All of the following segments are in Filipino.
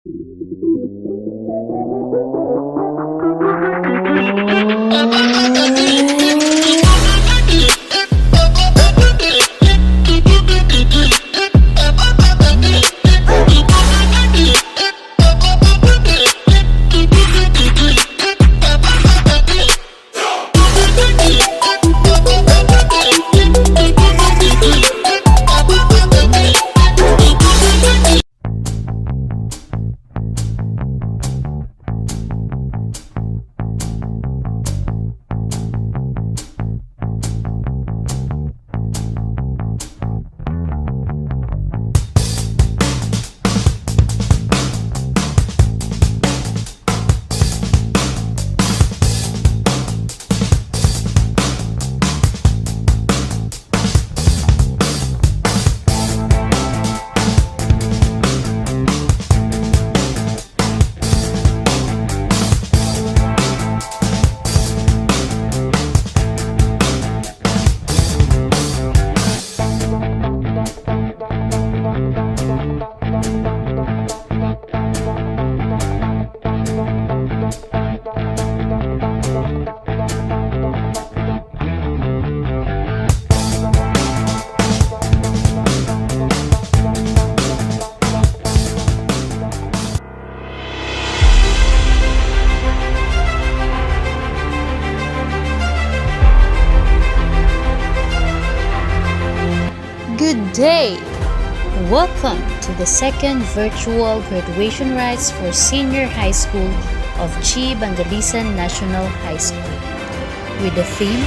Good day! Welcome to the second virtual graduation rites for Senior High School of G. Bangalisan National High School with the theme,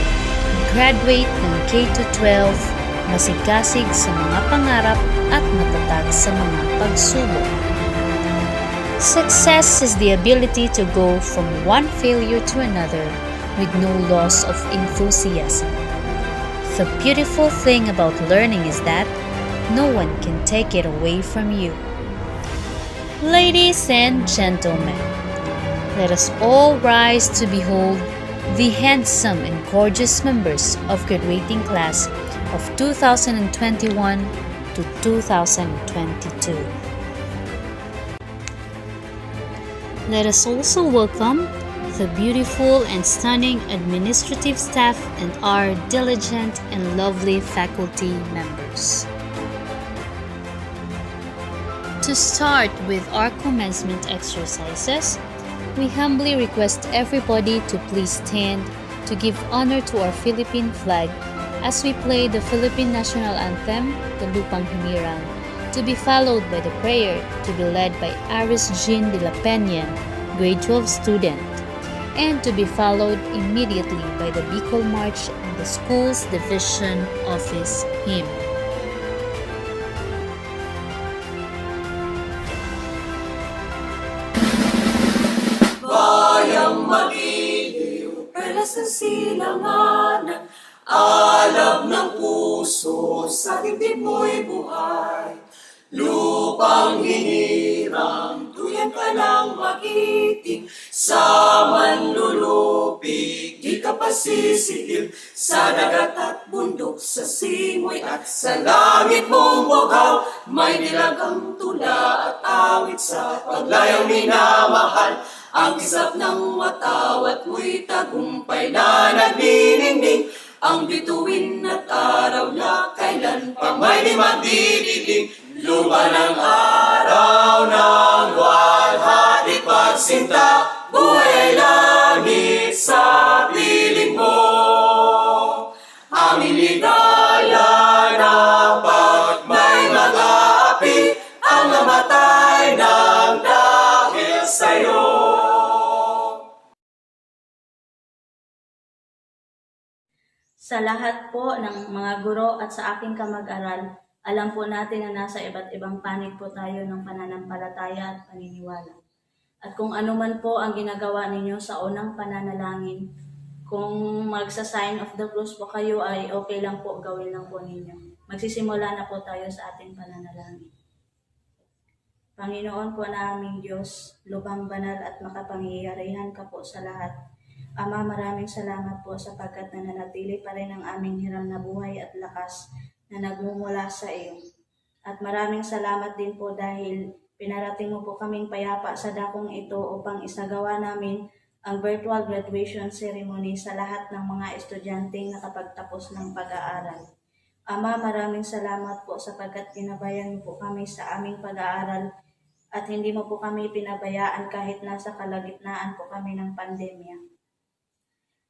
Graduate ng K-12, Masigasig sa mga pangarap at matatag sa mga pagsubok. Success is the ability to go from one failure to another with no loss of enthusiasm. The beautiful thing about learning is that no one can take it away from you. Ladies and gentlemen, let us all rise to behold the handsome and gorgeous members of graduating class of 2021 to 2022. Let us also welcome the beautiful and stunning administrative staff and our diligent and lovely faculty members. To start with our commencement exercises, we humbly request everybody to please stand to give honor to our Philippine flag as we play the Philippine National Anthem, the Lupang Hinirang, to be followed by the prayer to be led by Aris Jean de la Peña, grade 12 student, and to be followed immediately by the Bicol March and the school's division office hymn. Bayang magiliw, perlas ng silanganan, alab ng puso, sa dibdib mo'y buhay. Lupang hinirang, tuyan ka ng magiting, sa manlulupig, di ka pasisigil, sa dagat at bundok, sa simoy at sa langit mong bugaw, may nilagang tula at awit sa paglayang minamahal, ang kisap ng watawat mo'y tagumpay na nagniningning, ang bituin at araw na kailan pa may di magdidiling. Lupa ng araw ng walhati pagsinta, buhay langit sa piling mo. Aming ligaya na pag may mag-aapi, ang namatay ng dahil sa'yo. Sa lahat po ng mga guro at sa aking kamag-aral, alam po natin na nasa iba't ibang panig po tayo ng pananampalataya at paniniwala. At kung ano man po ang ginagawa ninyo sa unang pananalangin, kung magsa-sign of the cross po kayo ay okay lang po, gawin lang po ninyo. Magsisimula na po tayo sa ating pananalangin. Panginoon po naming Diyos, lubhang banal at makapangyarihan ka po sa lahat. Ama, maraming salamat po sapagkat nananatili pa rin ang aming hiram na buhay at lakas na nagmumula sa iyo. At maraming salamat din po dahil Pinarating mo po kaming payapa sa dakong ito upang isagawa namin ang virtual graduation ceremony sa lahat ng mga estudyanteng nakapagtapos ng pag-aaral. Ama, maraming salamat po sapagkat pinabayan niyo po kami sa aming pag-aaral at hindi mo po kami pinabayaan kahit nasa kalagitnaan po kami ng pandemya.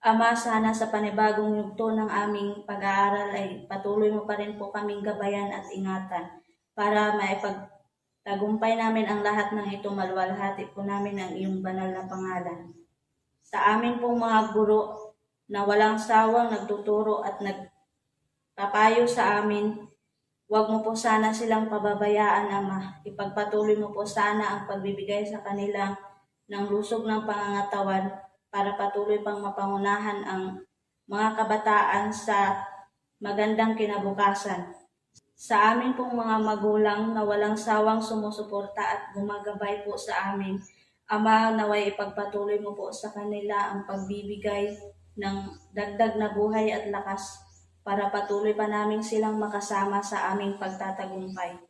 Ama, sana sa panibagong yugto ng aming pag-aaral ay patuloy mo pa rin po kaming gabayan at ingatan para maipagtagumpay namin ang lahat ng ito, maluwalhati po namin ang iyong banal na pangalan. Sa amin pong mga guro na walang sawang nagtuturo at nagpapayo sa amin, huwag mo po sana silang pababayaan, Ama. Ipagpatuloy mo po sana ang pagbibigay sa kanila ng lusog ng pangangatawan para patuloy pang mapangunahan ang mga kabataan sa magandang kinabukasan. Sa amin pong mga magulang na walang sawang sumusuporta at gumagabay po sa amin, Ama, naway ipagpatuloy mo po sa kanila ang pagbibigay ng dagdag na buhay at lakas para patuloy pa namin silang makasama sa aming pagtatagumpay.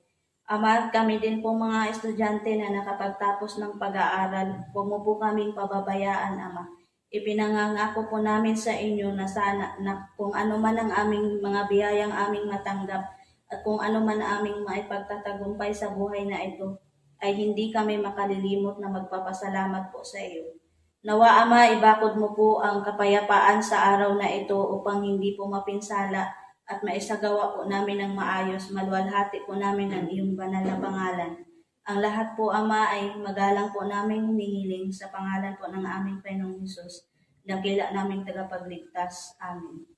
Ama, kami din po mga estudyante na nakapagtapos ng pag-aaral, huwag mo po kaming pababayaan, Ama. Ipinangangako po namin sa inyo na sana na kung ano man ang aming mga biyayang aming matanggap at kung ano man ang aming maipagtatagumpay sa buhay na ito, ay hindi kami makalilimot na magpapasalamat po sa iyo. Nawa, Ama, ibakod mo po ang kapayapaan sa araw na ito upang hindi po mapinsala at maisagawa po namin ng maayos, maluwalhati po namin ang iyong banal na pangalan. Ang lahat po, Ama, ay magalang po namin hinihiling sa pangalan po ng aming Panginoong Hesus, dakila naming tagapagligtas. Amen.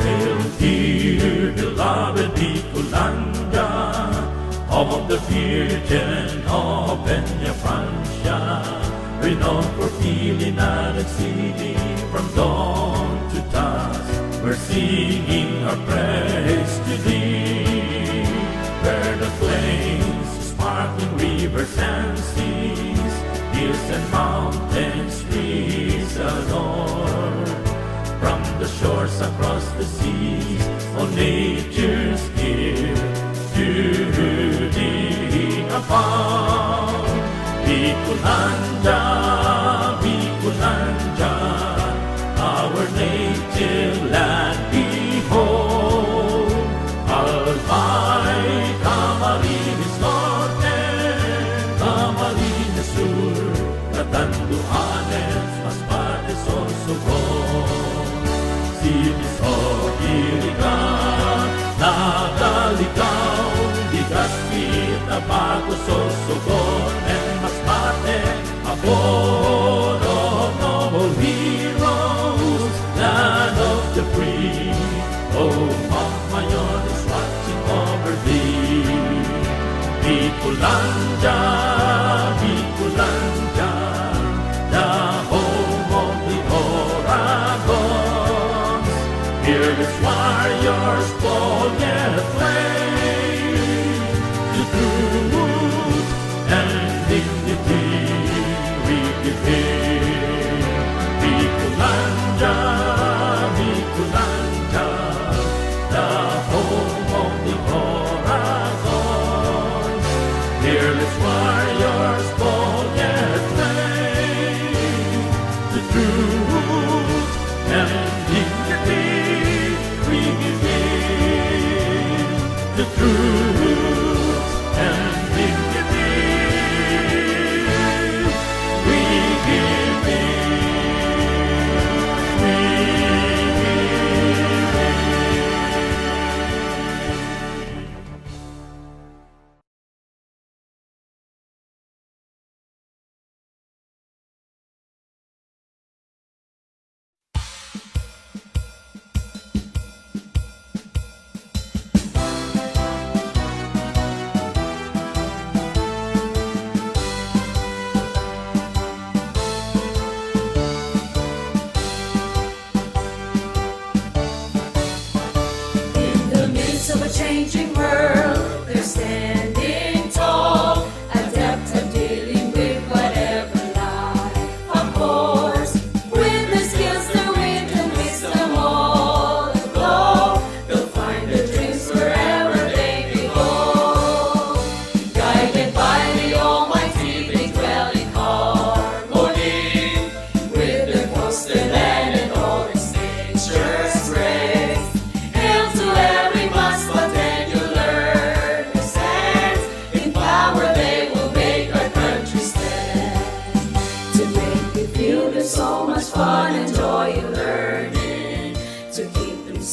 Hail, dear beloved Nicolanda, home of the Virgin of Francia, renowned for healing and exceeding from dawn to dusk. We're singing our praise to thee, where the flames, sparkling rivers and seas, hills and mountains trees adore. From the shores across the seas, all nature's gift to thee abound. Bicolanda, Bicolanda, our native land behold. Albay, Camarines Norte, Camarines Sur, Catanduanes, Masbate, Sorsogon. Sinis o Irigan, Nagalikaw, Legazpi, Tabaco, Sorsogon, and Masbate, abode of noble heroes, land of the free. Oh, Mount Mayon is watching over thee. Bicolanda, Bicolanda, the home of the Oragons. Fearless warriors, bold yet flame, to truth and dignity we give him. Bicolanda, Bicolanda, the home of the Oragons. Fearless warriors, bold yet flame, to truth and dignity we give him. The truth and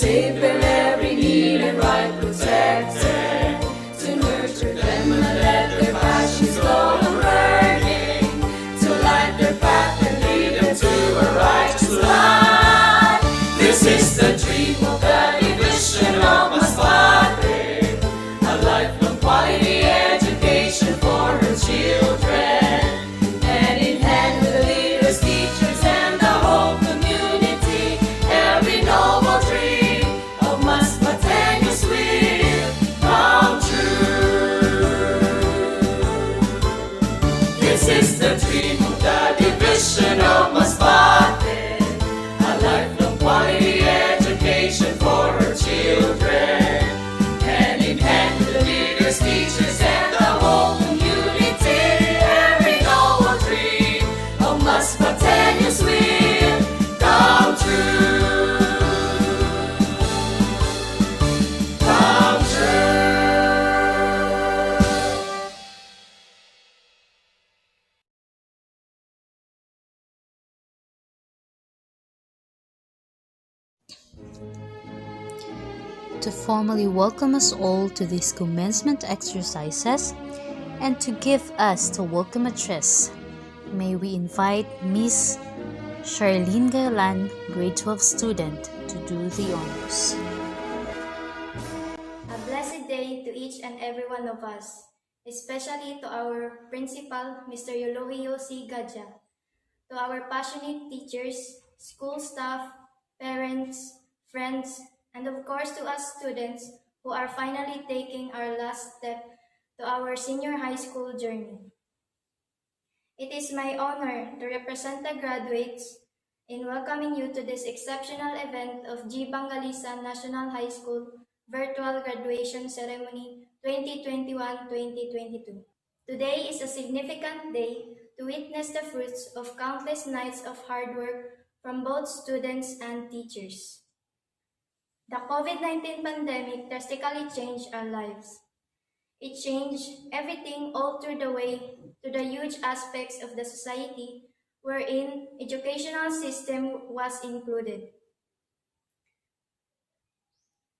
safe in every need and right protected, to nurture them and let their passions glow and burning, to light their path and lead them to a righteous life. This is the dream of the division of my father, a lifelong quality education for her children, hand in hand with the leaders, teachers, and the whole community. Every noble dream of my spontaneous will come true. This is the dream of the division of my father, a lifelong quality education for her children, hand in hand with the leaders, teachers, and the whole community. Every noble dream of my spontaneous will come true. Come true. To formally welcome us all to these commencement exercises and to give us the welcome address, may we invite Miss Charlene Gailan, grade 12 student, to do the honors. A blessed day to each and every one of us, especially to our principal, Mr. Eulogio C. Gadja, to our passionate teachers, school staff, parents, friends, and of course to us students who are finally taking our last step to our senior high school journey. It is my honor to represent the graduates in welcoming you to this exceptional event of G. Bangalisa National High School Virtual Graduation Ceremony 2021-2022. Today is a significant day to witness the fruits of countless nights of hard work from both students and teachers. The COVID-19 pandemic drastically changed our lives. It changed everything all through the way to the huge aspects of the society wherein educational system was included.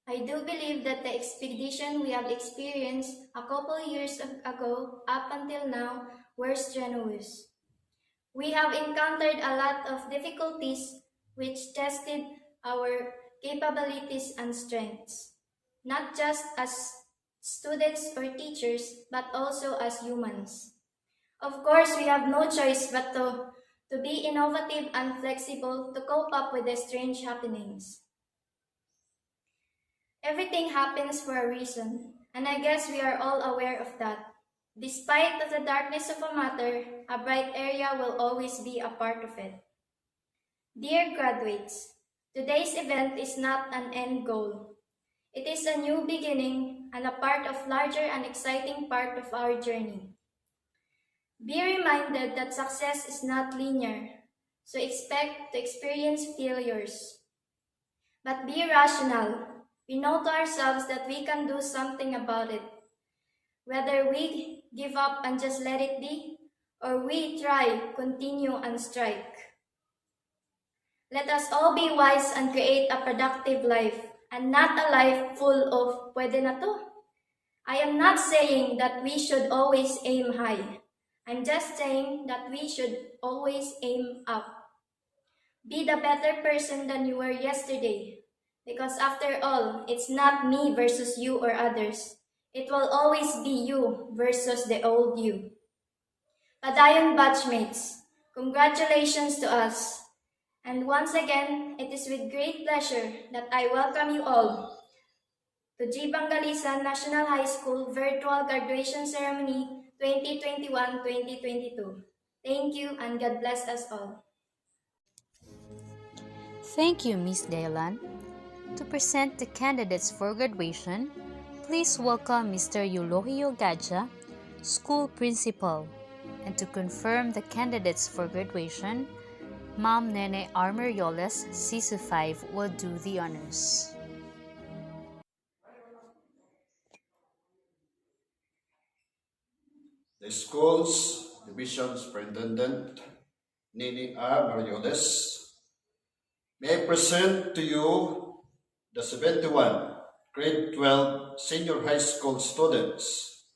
I do believe that the expedition we have experienced a couple years ago up until now were strenuous. We have encountered a lot of difficulties which tested our capabilities and strengths, not just as students or teachers, but also as humans. Of course, we have no choice but to be innovative and flexible to cope up with the strange happenings. Everything happens for a reason, and I guess we are all aware of that. Despite of the darkness of a matter, a bright area will always be a part of it. Dear graduates, today's event is not an end goal. It is a new beginning and a part of larger and exciting part of our journey. Be reminded that success is not linear, so expect to experience failures. But be rational. We know to ourselves that we can do something about it. Whether we give up and just let it be, or we try, continue, and strike. Let us all be wise and create a productive life, and not a life full of pwede na to. I am not saying that we should always aim high. I'm just saying that we should always aim up. Be the better person than you were yesterday. Because after all, it's not me versus you or others. It will always be you versus the old you. Padayon batchmates, congratulations to us. And once again, it is with great pleasure that I welcome you all to G. Bangalisa National High School Virtual Graduation Ceremony 2021-2022. Thank you and God bless us all. Thank you, Miss Gailan. To present the candidates for graduation, please welcome Mr. Eulogio Gadja, School Principal. And to confirm the candidates for graduation, Ma'am Nene Armerioles, CC5, will do the honors. The school's division superintendent, Nini A. Marioles, may I present to you the 71 grade 12 senior high school students,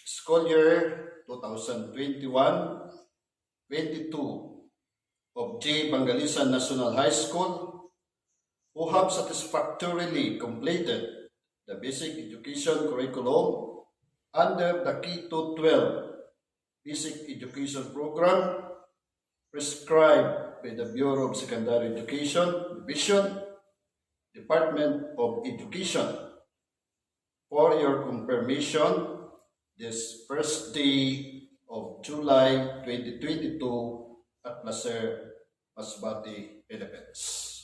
school year 2021-22 of J. Bangalisan National High School, who have satisfactorily completed the basic education curriculum under the K-12 basic education program prescribed by the Bureau of Secondary Education Division, Department of Education. For your confirmation, this first day of July 2022 at Placer, Masbate, Philippines.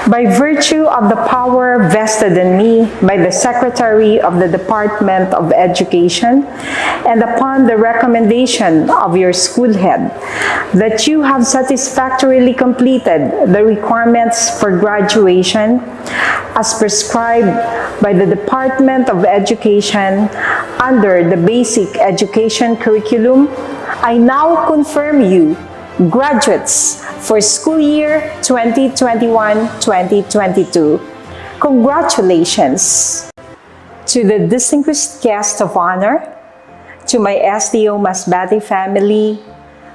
By virtue of the power vested in me by the Secretary of the Department of Education, and upon the recommendation of your school head, that you have satisfactorily completed the requirements for graduation as prescribed by the Department of Education under the basic education curriculum, I now confirm you graduates for school year 2021-2022. Congratulations! To the distinguished guest of honor, to my SDO Masbate family,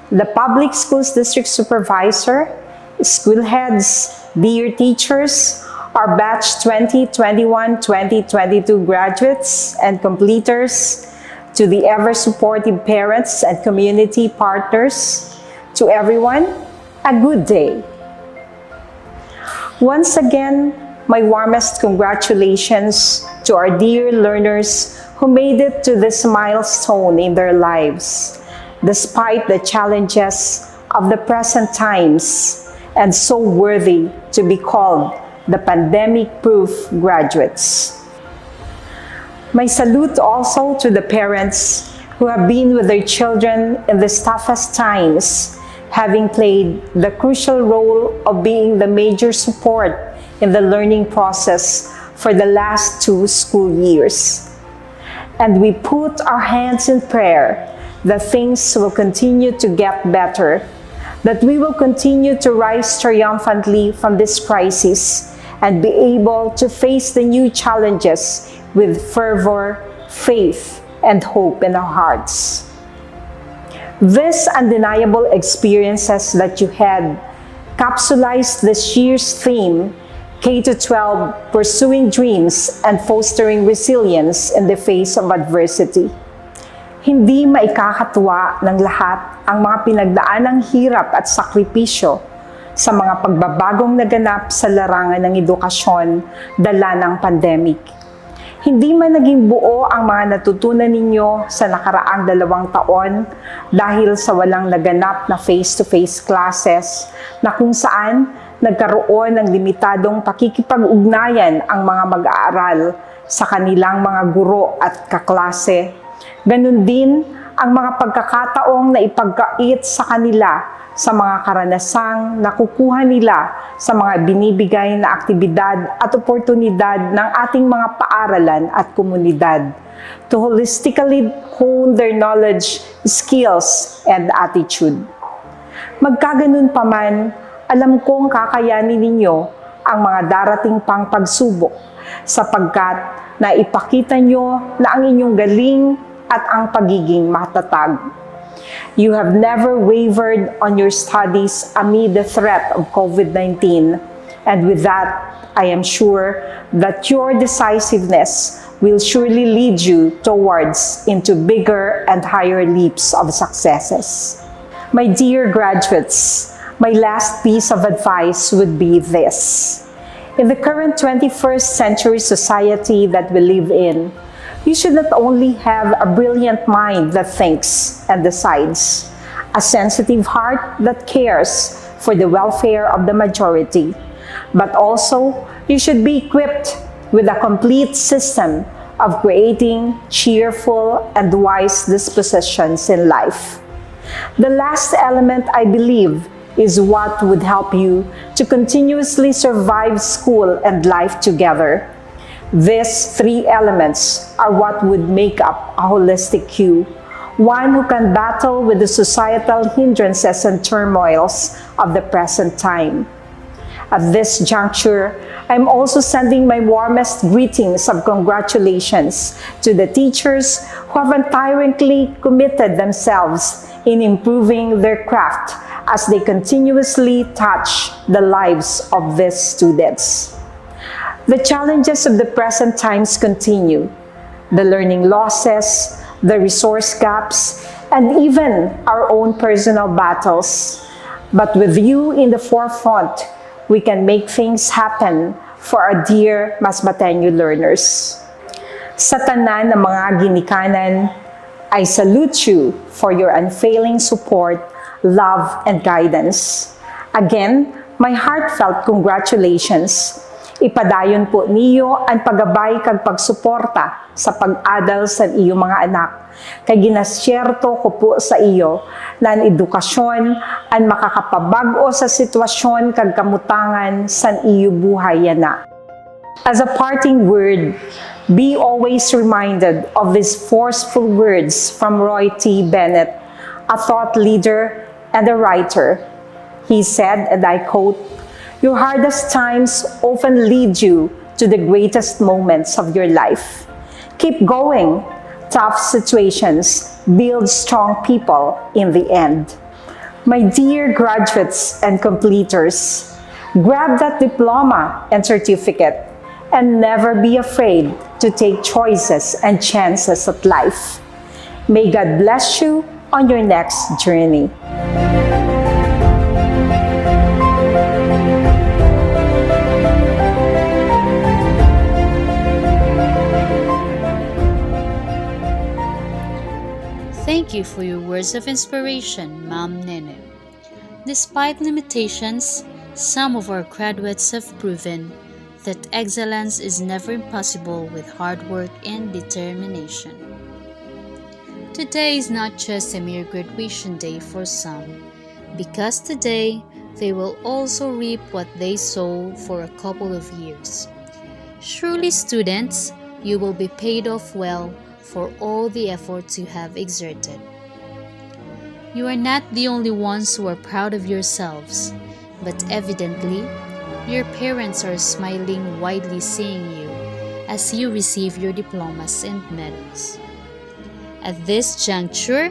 the Public Schools District Supervisor, school heads, dear teachers, our batch 2021-2022 graduates and completers, to the ever-supportive parents and community partners, to everyone, a good day. Once again, my warmest congratulations to our dear learners who made it to this milestone in their lives, despite the challenges of the present times, and so worthy to be called the pandemic-proof graduates. My salute also to the parents who have been with their children in the toughest times, having played the crucial role of being the major support in the learning process for the last 2 school years. And we put our hands in prayer that things will continue to get better, that we will continue to rise triumphantly from this crisis and be able to face the new challenges with fervor, faith, and hope in our hearts. These undeniable experiences that you had capsulized this year's theme, K-12, Pursuing Dreams and Fostering Resilience in the Face of Adversity. Hindi maikakatuwa ng lahat ang mga pinagdaanang hirap at sakripisyo sa mga pagbabagong naganap sa larangan ng edukasyon dala ng pandemic. Hindi man naging buo ang mga natutunan ninyo sa nakaraang 2 taon dahil sa walang naganap na face-to-face classes na kung saan nagkaroon ng limitadong pakikipag-ugnayan ang mga mag-aaral sa kanilang mga guro at kaklase. Ganun din ang mga pagkakataong na ipagkait sa kanila sa mga karanasang nakukuha nila sa mga binibigay na aktibidad at oportunidad ng ating mga paaralan at komunidad to holistically hone their knowledge, skills, and attitude. Magkaganon pa man, alam kong kakayanin ninyo ang mga darating pang pagsubok sapagkat naipakita nyo na ang inyong galing at ang pagiging matatag. You have never wavered on your studies amid the threat of COVID-19, and with that, I am sure that your decisiveness will surely lead you towards into bigger and higher leaps of successes. My dear graduates, my last piece of advice would be this. In the current 21st century society that we live in, you should not only have a brilliant mind that thinks and decides, a sensitive heart that cares for the welfare of the majority, but also you should be equipped with a complete system of creating cheerful and wise dispositions in life. The last element, I believe, is what would help you to continuously survive school and life together. These 3 elements are what would make up a holistic you, one who can battle with the societal hindrances and turmoils of the present time. At this juncture, I'm also sending my warmest greetings of congratulations to the teachers who have untiringly committed themselves in improving their craft as they continuously touch the lives of these students. The challenges of the present times continue. The learning losses, the resource gaps, and even our own personal battles. But with you in the forefront, we can make things happen for our dear Masbateño learners. Sa tanan ng mga ginikanan, I salute you for your unfailing support, love, and guidance. Again, my heartfelt congratulations. Ipadayon po niyo ang paggabay kag pagsuporta sa pag-adal sa iyong mga anak. Kay ginasyerto ko po sa iyo na ang edukasyon ang makakapabago sa sitwasyon kag kamutangan sa iyo buhay yana. As a parting word, be always reminded of these forceful words from Roy T. Bennett, a thought leader and a writer. He said, and I quote, "Your hardest times often lead you to the greatest moments of your life. Keep going. Tough situations build strong people in the end." My dear graduates and completers, grab that diploma and certificate and never be afraid to take choices and chances at life. May God bless you on your next journey. Thank you for your words of inspiration, Ma'am Nene. Despite limitations, some of our graduates have proven that excellence is never impossible with hard work and determination. Today is not just a mere graduation day for some, because today they will also reap what they sow for a couple of years. Surely, students, you will be paid off well for all the efforts you have exerted. You are not the only ones who are proud of yourselves, but evidently, your parents are smiling widely seeing you as you receive your diplomas and medals. At this juncture,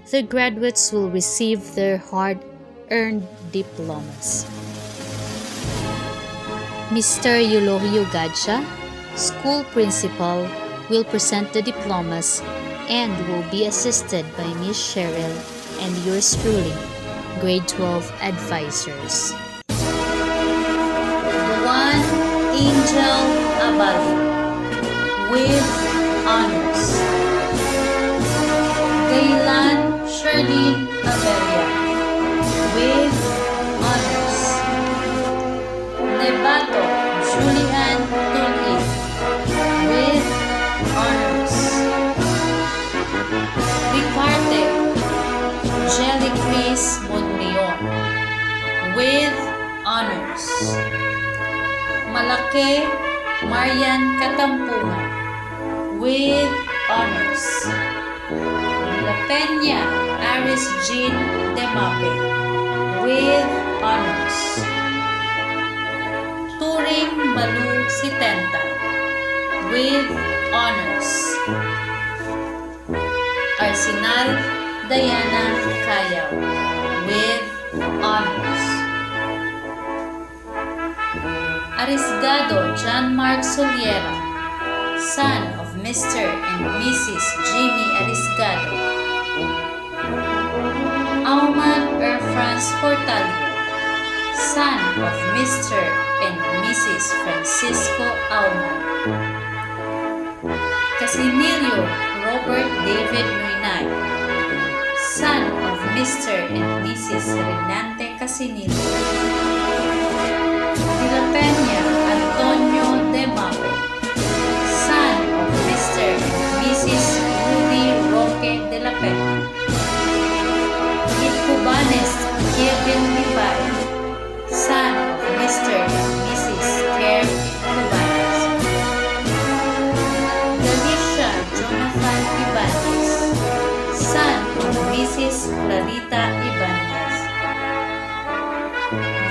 the graduates will receive their hard-earned diplomas. Mr. Eulogio Gadja, school principal, will present the diplomas and will be assisted by Miss Cheryl and yours truly, grade 12 advisors. Juan Angel Abali with honors. Gaylan Sherlyn Averia with honors. Nebato Julian Tulid with honors. Ricarte Jelly Chris Monleon with honors. Malake Marian Katampungan with honors. La Peña Aris Jean Demape with honors. Turing Malu Sitenta with honors. Arsenal Diana Cayaw with honors. Arisgado John Mark Soliera, son of Mr. and Mrs. Jimmy Arisgado. Auman Franz Portalio, son of Mr. and Mrs. Francisco Auman. Casinilio Robert David Nuinay, son of Mr. and Mrs. Renante Casinilio. De la Peña Antonio De Mape, son of Mr. and Mrs. Rudy Roque De La Peña. Cubanes Kevin Libay, son of Mr. and Mrs. Kerr Cubanes. Galicia Jonathan Ibanez, son Clarita Ibanez.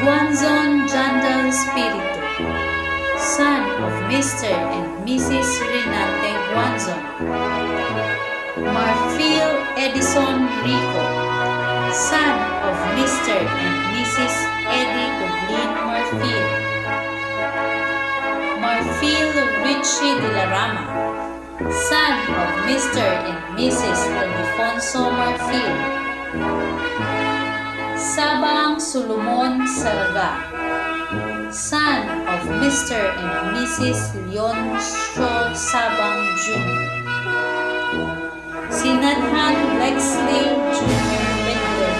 Guanzon Jandal Spiritu, son of Mr. and Mrs. Renate Guanzon. Marfil Edison Rico, son of Mr. and Mrs. Eddie Dublin Marfil. Marfil Richie de la Rama, son of Mr. and Mrs. Ildefonso Marfil. Sabang Solomon Sarga, son of Mr. and Mrs. Leoncio Sabang Jr. Sinadhan Lexley Jr. Bedler,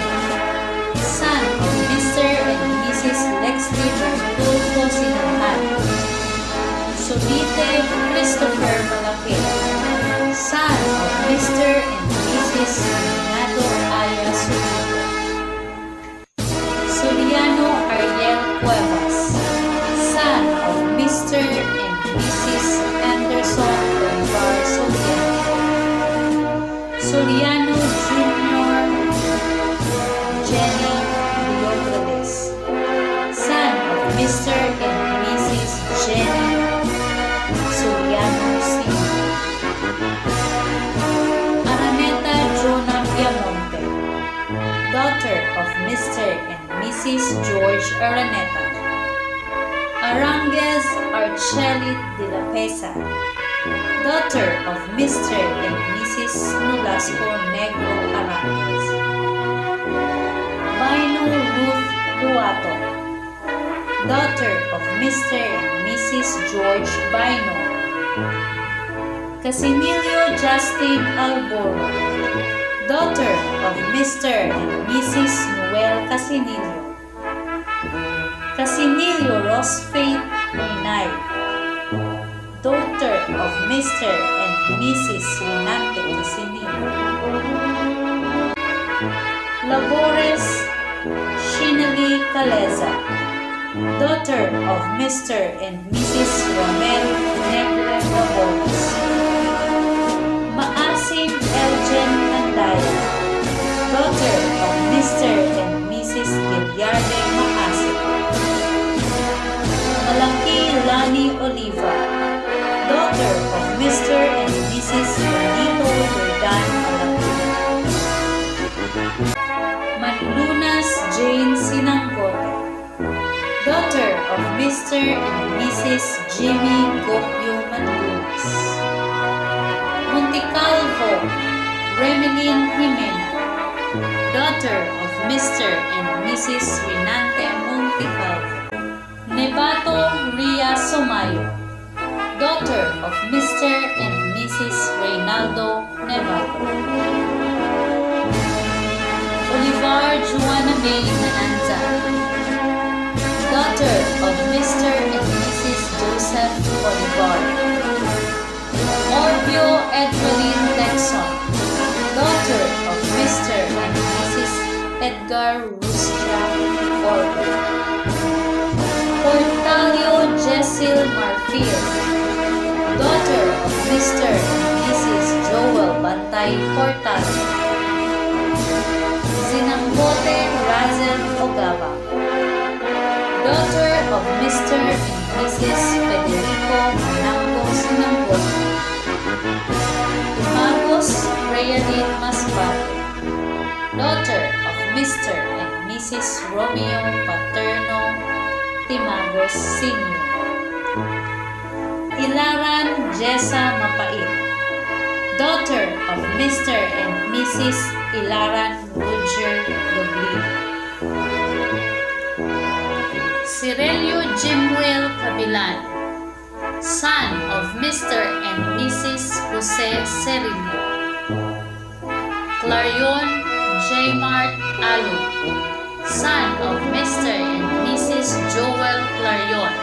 son of Mr. and Mrs. Lexley Bertolfo Sinadhan. Solite Christopher Malakit, son of Mr. and Mrs. Renato Aya Solite. Soliano Ariel Cuevas, son of Mr. and Mrs. Anderson Bolivar Soliano. Soliano Jr. Jenny Leopolis, son of Mr. and Mrs. Jenny Soliano Sr. Araneta Jonah Piamonte, daughter of Mr. and Mrs. George Araneta. Aranguez Archeli de la Pesa, daughter of Mr. and Mrs. Nolasco Negro Aranguez. Baino Ruth Duato, daughter of Mr. and Mrs. George Baino. Casinilio Justin Alboro, daughter of Mr. and Mrs. Noel Casinilio. Casinilio Rosfaith Rinay, daughter of Mr. and Mrs. Renate Casinilio. Labores Shinali Caleza, daughter of Mr. and Mrs. Ramel Negre Labores. Maasim Elgen Mandaya, daughter of Mr. and Mrs. Giliarde Maasim. Malaki Lani Oliva, daughter of Mr. and Mrs. Benito Jordan Malaki. Manlunas Jane Sinanggote, daughter of Mr. and Mrs. Jimmy Gopio Manlunas. Monticalvo Remelin Jimena, daughter of Mr. and Mrs. Renante Monticalvo. Nebato Ria Somayo, daughter of Mr. and Mrs. Reynaldo Nebato. Olivar Juana May Nananza, daughter of Mr. and Mrs. Joseph Olivar. Orbio Edwelin Lexon, daughter of Mr. and Mrs. Edgar Rustia Orbio. Portalio Jessel Marfil, daughter of Mr. and Mrs. Joel Bantay Portalio. Sinanggote Razel Ogaba, daughter of Mr. and Mrs. Federico Manango Sinanggote. Magos Rayalin Masbate, daughter of Mr. and Mrs. Romeo Paterno Timagos Sr. Ilaran Jessa Mapait, daughter of Mr. and Mrs. Ilaran Roger Doblin. Cirelio Jimwell Cabilan, son of Mr. and Mrs. Jose Cerilio. Clarion J. Mart Alu, son of Mr. and Mrs. Joel Clarion.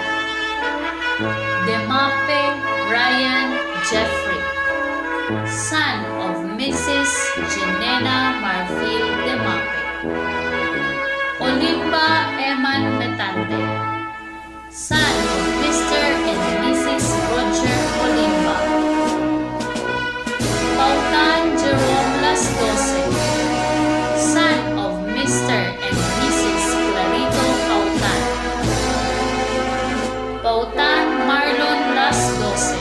Demape Ryan Jeffrey, son of Mrs. Ginena Marfil Demape. Olimba Eman Metante, son of Mr. and Mrs. Roger Olimba. Pautan Jerome Las Dose, son Pautan Marlon Las Doce,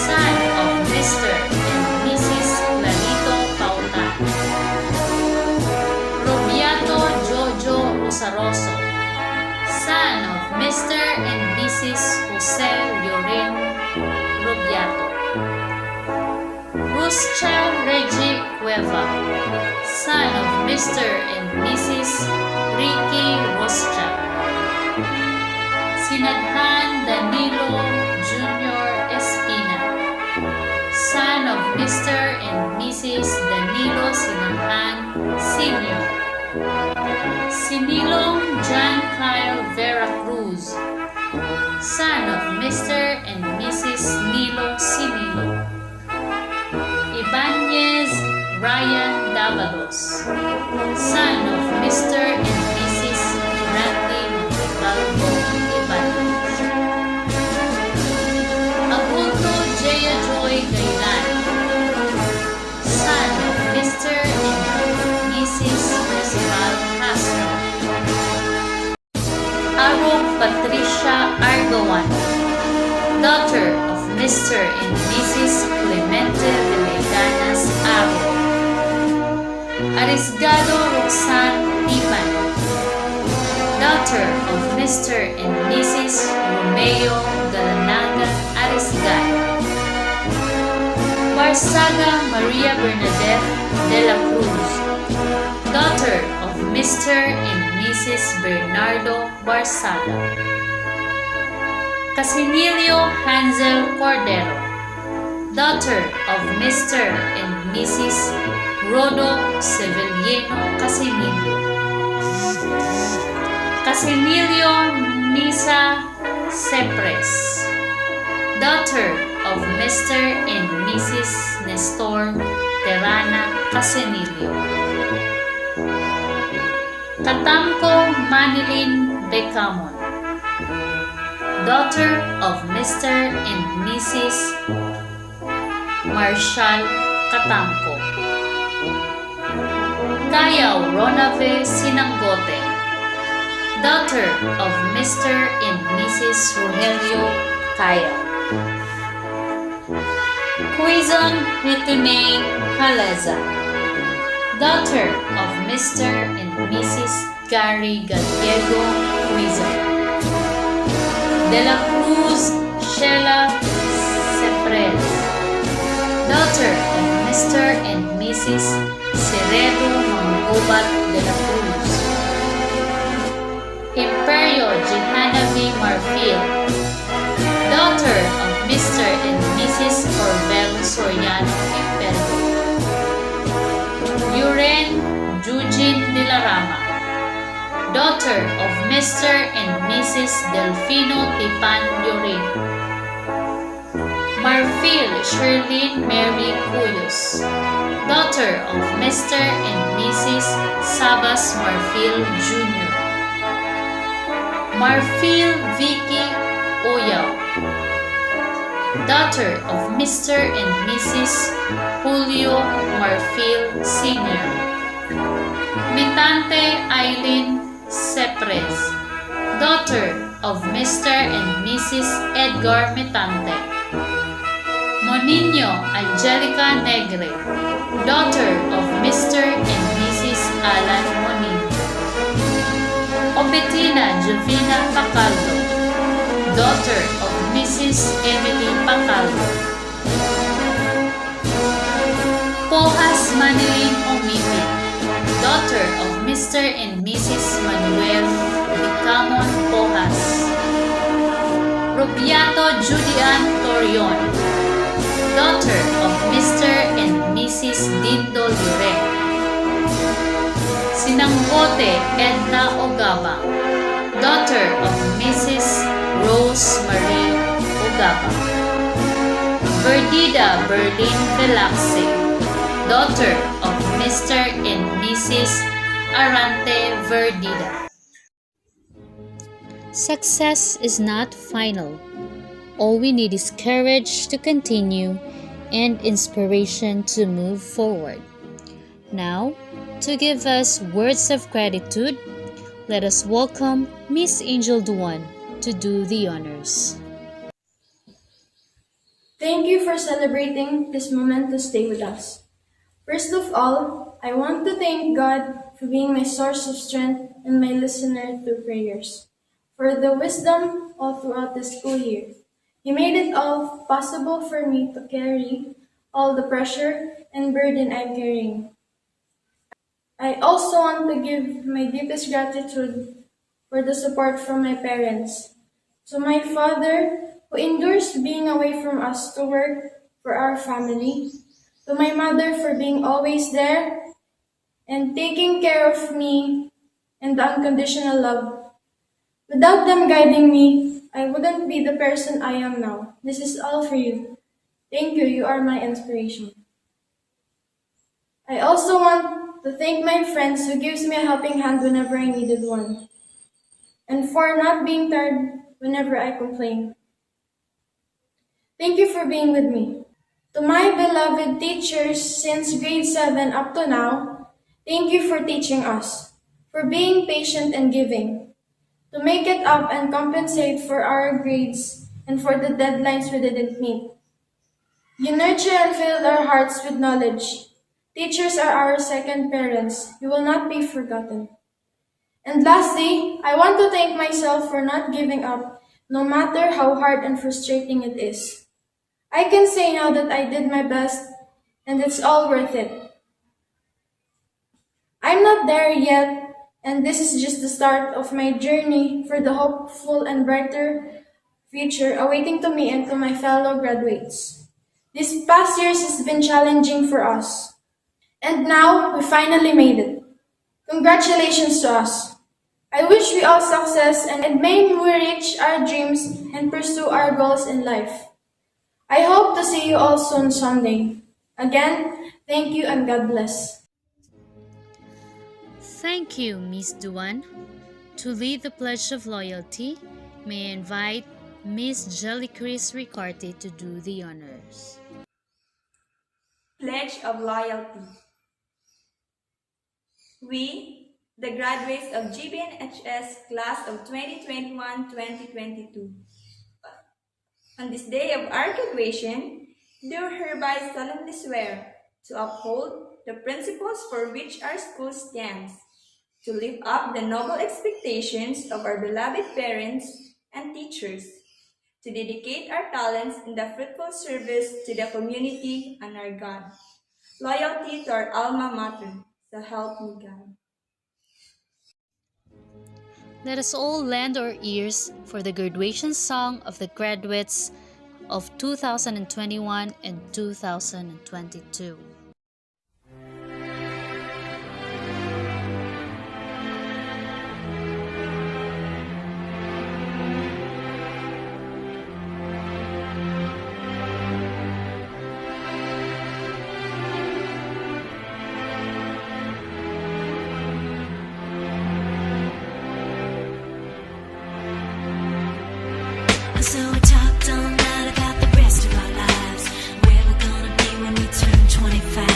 son of Mr. and Mrs. Clarito Pautan. Robiato Jojo Rosaroso, son of Mr. and Mrs. Jose Lloren Robiato. Ruschel Reggie Cueva, son of Mr. and Mrs. Ricky Roschel. Sinadhan Danilo Jr. Espina, son of Mr. and Mrs. Danilo Sinadhan Sr. Sinilong John Kyle Vera Cruz, son of Mr. and Mrs. Nilo Sinilo. Ibanez Ryan Davalos, son of Mr. and Mrs. Randy Calvo Ibanez. Abulto Jaya Joy Gailan, son of Mr. and Mrs. Percival Castro. Arog Patricia Argawan, daughter of Mr. and Mrs. Clemente Villeganas Aro. Arisgado Roxanne Tipan, daughter of Mr. and Mrs. Romeo Galanaga Arisgado. Barsaga Maria Bernadette de la Cruz, daughter of Mr. and Mrs. Bernardo Barsaga. Casinilio Hansel Cordero, daughter of Mr. and Mrs. Rodo Sevillano Casinilio. Casinilio Nisa Cepres, daughter of Mr. and Mrs. Nestor Terana Casinilio. Katamko Manilin Becamon, daughter of Mr. and Mrs. Marshall Katamko. Kayaw Ronave Sinanggote, daughter of Mr. and Mrs. Rogelio Kayaw. Quizon Hitimay Haleza, daughter of Mr. and Mrs. Gary Gallego Quizon. De la Cruz Sheila Cepres, daughter of Mr. and Mrs. Ceredo Mangobat de la Cruz. Imperio Johanna V. Marfil, daughter of Mr. and Mrs. Orvel Soriano Imperio. Yuren Eugene de la Rama, daughter of Mr. and Mrs. Delfino Tipan Llorin. Marfil Sherlyn Mary Cuyos, daughter of Mr. and Mrs. Sabas Marfil Jr. Marfil Vicky Oyaw, daughter of Mr. and Mrs. Julio Marfil Sr. Mitante Eileen Cepres, daughter of Mr. and Mrs. Edgar Mitante. Monino Angelica Negre, daughter of Mr. and Mrs. Alan Monino. Obetina Jovina Pacaldo, daughter of Mrs. Emily Pacaldo. Pohas Manilin Omipin, daughter of Mr. and Mrs. Manuel Bicamon Pohas. Robiato Julian Torion, daughter of Mr. and Mrs. Dindo Lure. Sinanggote Edna Ogabang, daughter of Mrs. Rose Marie Ogabang. Verdida Berlin Velaxe, daughter of Mr. and Mrs. Arante Verdida. Success is not final. All we need is courage to continue and inspiration to move forward. Now, to give us words of gratitude, let us welcome Miss Angel Duan, to do the honors. Thank you for celebrating this momentous day with us. First of all, I want to thank God for being my source of strength and my listener through prayers, for the wisdom all throughout the school year. He made it all possible for me to carry all the pressure and burden I'm carrying. I also want to give my deepest gratitude for the support from my parents. To my father, who endures being away from us to work for our family. To my mother for being always there and taking care of me and the unconditional love. Without them guiding me, I wouldn't be the person I am now. This is all for you. Thank you, you are my inspiration. I also want to thank my friends who gives me a helping hand whenever I needed one. And for not being tired whenever I complain. Thank you for being with me. To my beloved teachers since grade 7 up to now, thank you for teaching us, for being patient and giving, to make it up and compensate for our grades and for the deadlines we didn't meet. You nurture and fill our hearts with knowledge. Teachers are our second parents. You will not be forgotten. And lastly, I want to thank myself for not giving up, no matter how hard and frustrating it is. I can say now that I did my best, and it's all worth it. I'm not there yet, and this is just the start of my journey for the hopeful and brighter future awaiting to me and to my fellow graduates. These past years has been challenging for us, and now we finally made it. Congratulations to us. I wish we all success and may we reach our dreams and pursue our goals in life. I hope to see you all soon someday. Again, thank you and God bless. Thank you, Miss Duan. To lead the Pledge of Loyalty, may I invite Miss Jellycris Ricarte to do the honors. Pledge of Loyalty. We, the graduates of GBNHS Class of 2021-2022, on this day of our graduation, do hereby solemnly swear to uphold the principles for which our school stands, to live up the noble expectations of our beloved parents and teachers, to dedicate our talents in the fruitful service to the community and our God, loyalty to our alma mater, so help me God. Let us all lend our ears for the graduation song of the graduates of 2021 and 2022. So we talked all night about the rest of our lives, where we're gonna be when we turn 25. I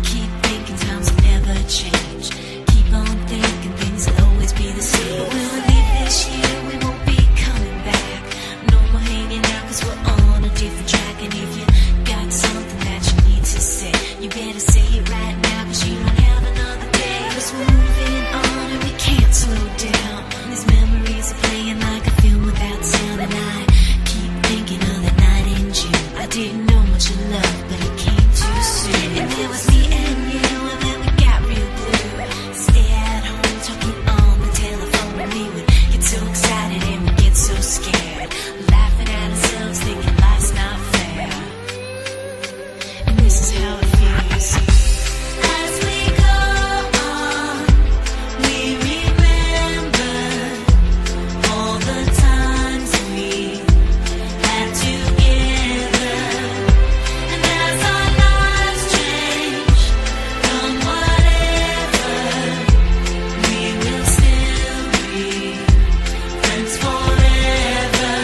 keep thinking times will never change. Keep on thinking things will always be the same. But when we leave this year, we won't be coming back. No more hanging out 'cause we're on a different track. And if you got something that you need to say, you better say it right now 'cause you don't have another day. 'Cause we're moving on and we can't slow down. These memories are playing like a film without sound. And I keep thinking of the night in June. I didn't know much of love, but it came too soon. And it was me and you, and then we got real blue. Stay at home talking on the telephone, and we would get so excited and we get so scared, laughing at ourselves, thinking life's not fair. And this is how it feels. As we go on, we remember all the times we had together. And as our lives change from whatever, we will still be friends forever.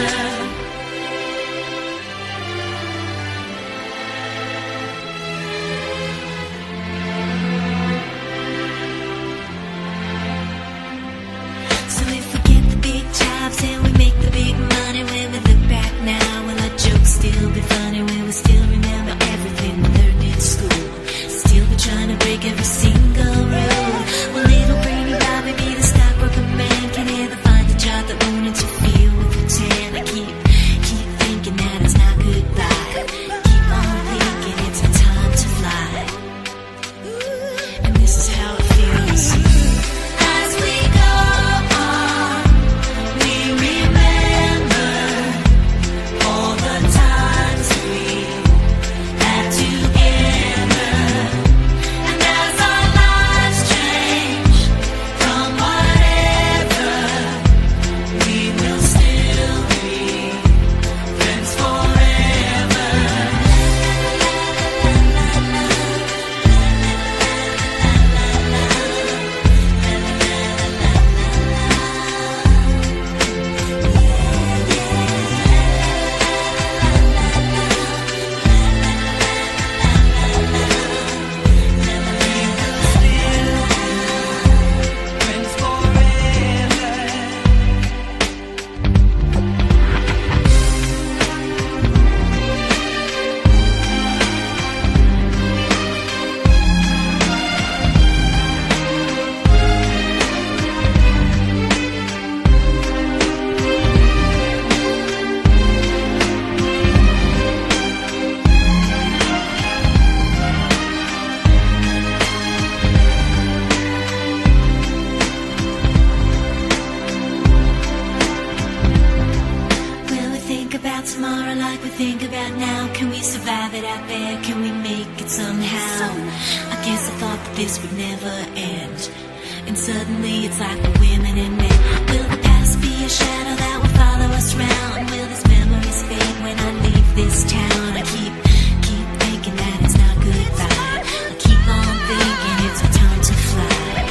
So if we get the big jobs and we wanted to feel with your tan. I keep thinking that it's not goodbye. Keep on thinking it's our time to fly. And this is how it feels. As we go on, we remember all the times we had together. And as our lives change from whatever, we will still be friends forever. Friends forever. Will we think about tomorrow like we think about now? Can we survive it out there? Can we make it somehow? I guess I thought that this would never end. And suddenly it's like the women and men. Will the past be a shadow that will follow us round? Will these memories fade when I leave this town? I keep thinking that it's not goodbye. I keep on thinking it's our time to fly.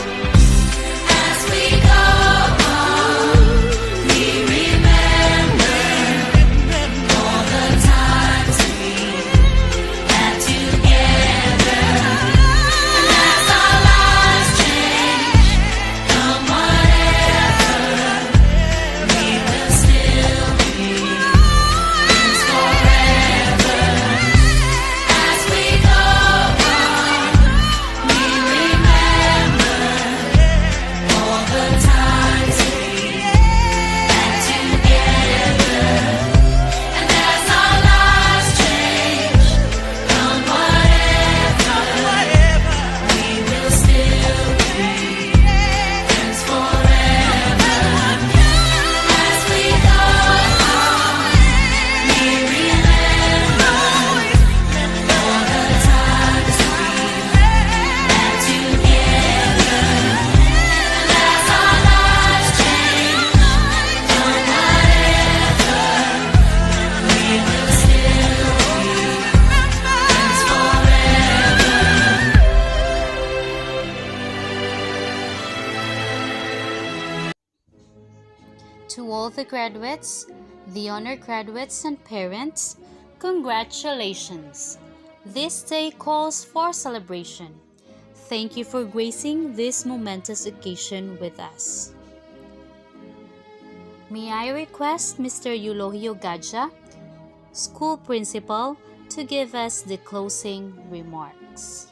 As we go on, we remember all the times we had together. And as our lives change from whatever, we will still be friends forever. As we go on, we remember all the times we had together. And as our lives change from whatever, we will still be friends forever. As we go on, we remember all the times we had together. And as our lives change from whatever, we will still be friends forever. To all the graduates, the honor graduates, and parents, congratulations! This day calls for celebration. Thank you for gracing this momentous occasion with us. May I request Mr. Eulogio Gadja, School Principal, to give us the closing remarks.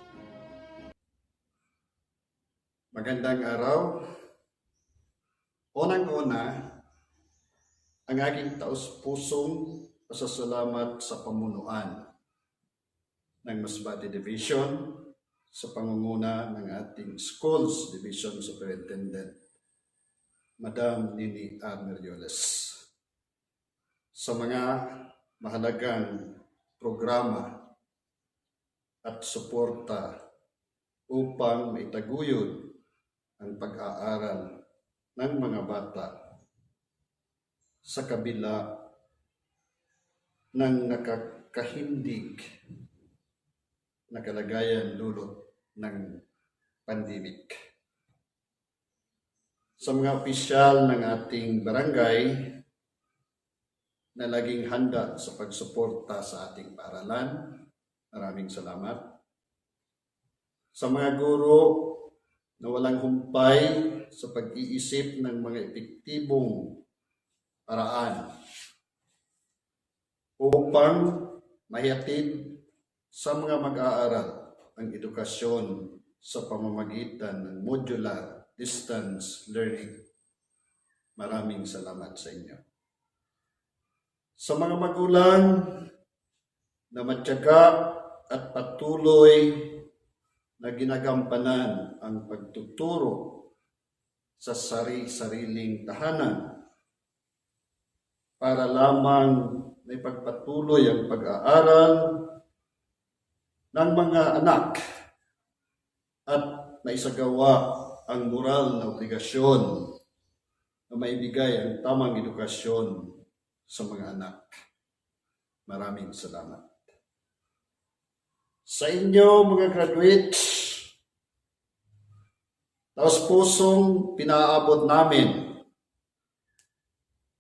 Magandang araw. Unang-una, ang aking taus-pusong pasasalamat sa pamunuan ng Masbate Division sa pangunguna ng ating Schools Division Superintendent, Madam Nini A. Merioles, sa mga mahalagang programa at suporta upang maitaguyod ang pag-aaral ng mga bata sa kabila ng nakakahindig na kalagayan dulot ng pandemic. Sa mga opisyal ng ating barangay na laging handa sa pagsuporta sa ating paaralan, maraming salamat. Sa mga guro na walang humpay sa pag-iisip ng mga epektibong paraan upang mahihatid sa mga mag-aaral ang edukasyon sa pamamagitan ng modular distance learning. Maraming salamat sa inyo. Sa mga magulang na matyaga at patuloy na ginagampanan ang pagtuturo sa sariling tahanan para lamang may pagpatuloy ang pag-aaral ng mga anak at maisagawa ang moral na obligasyon na maibigay ang tamang edukasyon sa mga anak. Maraming salamat. Sa inyo mga graduates, taos pusong pinaabot namin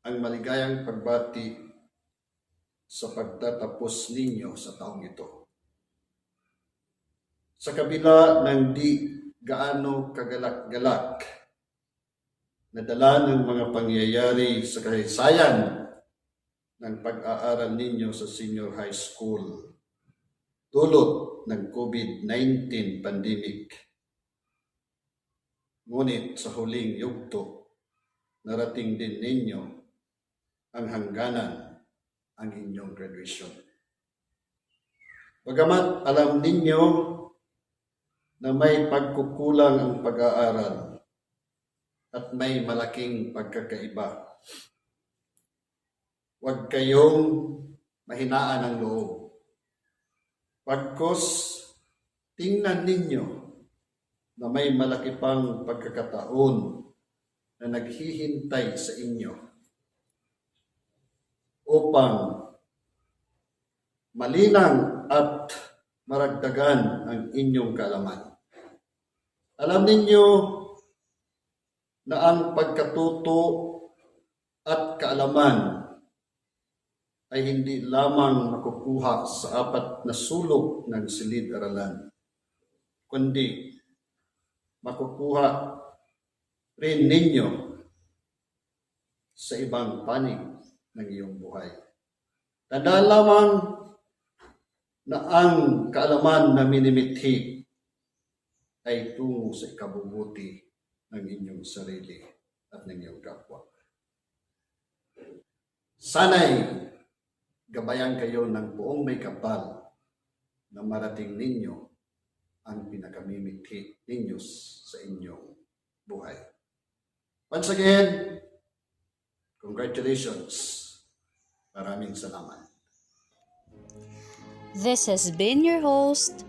ang maligayang pagbati sa pagtatapos ninyo sa taong ito. Sa kabila ng di gaano kagalak-galak na dala ng mga pangyayari sa kasaysayan ng pag-aaral ninyo sa senior high school, dulot ng COVID-19 pandemic. Ngunit sa huling yugto, narating din ninyo ang hangganan, ang inyong graduation. Bagamat alam ninyo na may pagkukulang ang pag-aaral at may malaking pagkakaiba, huwag kayong mahinaan ang loob. Pagkos tingnan ninyo na may malaki pang pagkakataon na naghihintay sa inyo upang malinang at maragdagan ang inyong kaalaman. Alam ninyo na ang pagkatuto at kaalaman ay hindi lamang makukuha sa 4 na sulok ng silid-aralan, kundi makukuha rin ninyo sa ibang panig ng iyong buhay. Tandaan lamang na ang kaalaman na minimithi ay tungo sa ikabubuti ng inyong sarili at ng iyong kapwa. Sana'y gabayan kayo ng buong may kapal na marating ninyo ang pinakamimithi ninyo sa inyong buhay. Once again, congratulations. Maraming salamat. This has been your host,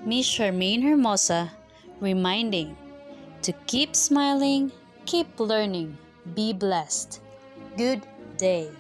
Miss Charmaine Hermosa, reminding to keep smiling, keep learning, be blessed. Good day.